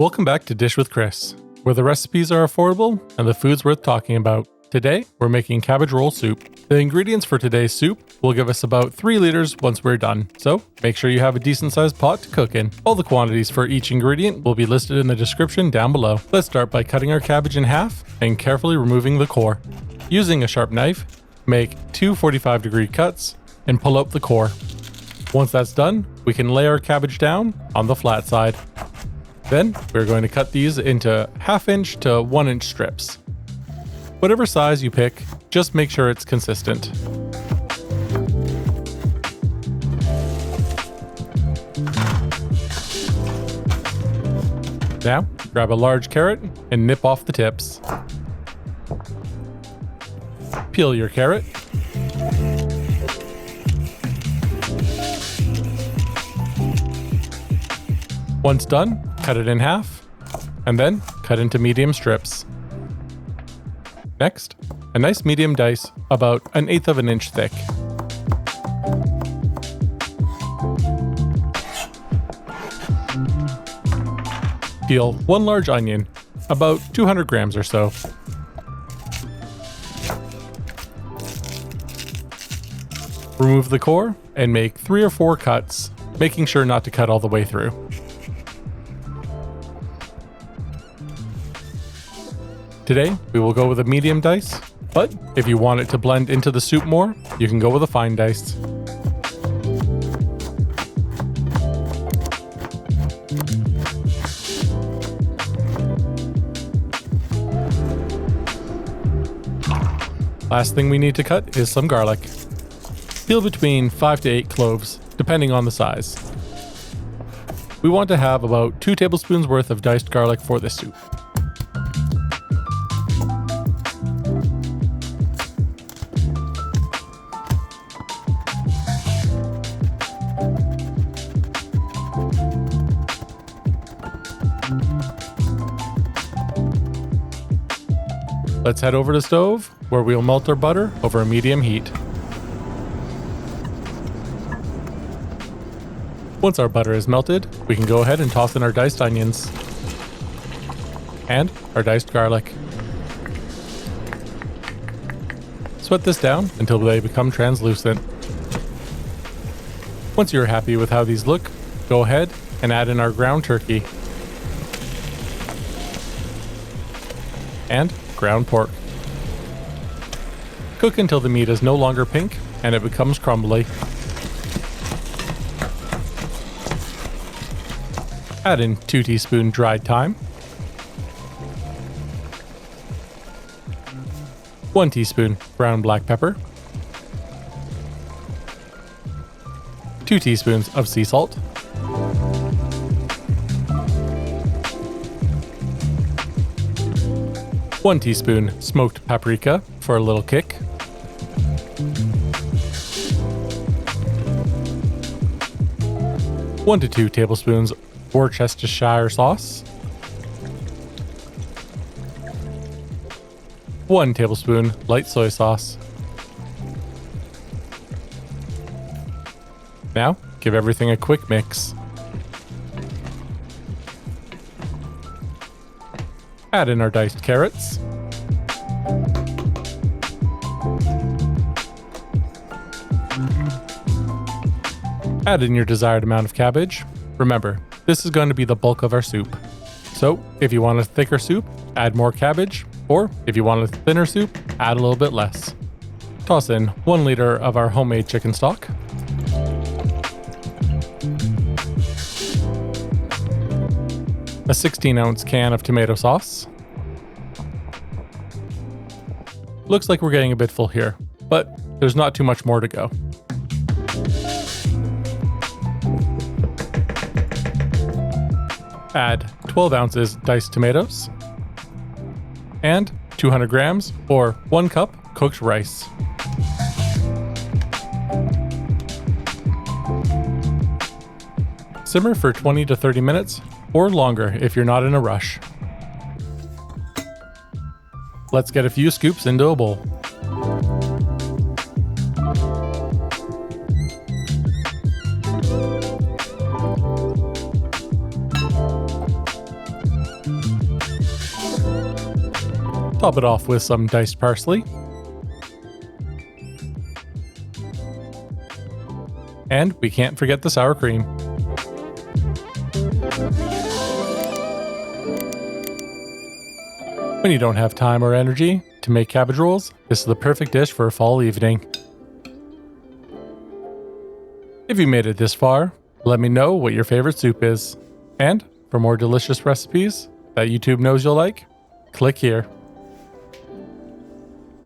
Welcome back to Dish with Chris, where the recipes are affordable and the food's worth talking about. Today, we're making cabbage roll soup. The ingredients for today's soup will give us about 3 liters once we're done, so make sure you have a decent sized pot to cook in. All the quantities for each ingredient will be listed in the description down below. Let's start by cutting our cabbage in half and carefully removing the core. Using a sharp knife, make 2 45-degree cuts and pull out the core. Once that's done, we can lay our cabbage down on the flat side. Then, we're going to cut these into 1/2 inch to 1 inch strips. Whatever size you pick, just make sure it's consistent. Now, grab a large carrot and nip off the tips. Peel your carrot. Once done, cut it in half, and then cut into medium strips. Next, a nice medium dice about 1/8 of an inch thick. Peel 1 large onion, about 200 grams or so. Remove the core and make 3 or 4 cuts, making sure not to cut all the way through. Today, we will go with a medium dice, but if you want it to blend into the soup more, you can go with a fine dice. Last thing we need to cut is some garlic. Peel between 5 to 8 cloves, depending on the size. We want to have about 2 tablespoons worth of diced garlic for this soup. Let's head over to the stove, where we'll melt our butter over a medium heat. Once our butter is melted, we can go ahead and toss in our diced onions and our diced garlic. Sweat this down until they become translucent. Once you're happy with how these look, go ahead and add in our ground turkey and ground pork. Cook until the meat is no longer pink and it becomes crumbly. Add in 2 teaspoons dried thyme, 1 teaspoon ground black pepper, 2 teaspoons of sea salt, 1 teaspoon smoked paprika for a little kick, 1 to 2 tablespoons Worcestershire sauce, 1 tablespoon light soy sauce. Now, give everything a quick mix. Add in our diced carrots. Add in your desired amount of cabbage. Remember, this is going to be the bulk of our soup. So, if you want a thicker soup, add more cabbage, or if you want a thinner soup, add a little bit less. Toss in 1 liter of our homemade chicken stock. A 16-ounce can of tomato sauce. Looks like we're getting a bit full here, but there's not too much more to go. Add 12 ounces diced tomatoes and 200 grams or 1 cup cooked rice. Simmer for 20 to 30 minutes or longer if you're not in a rush. Let's get a few scoops into a bowl. Top it off with some diced parsley. And we can't forget the sour cream. When you don't have time or energy to make cabbage rolls, this is the perfect dish for a fall evening. If you made it this far, let me know what your favorite soup is. And for more delicious recipes that YouTube knows you'll like, click here.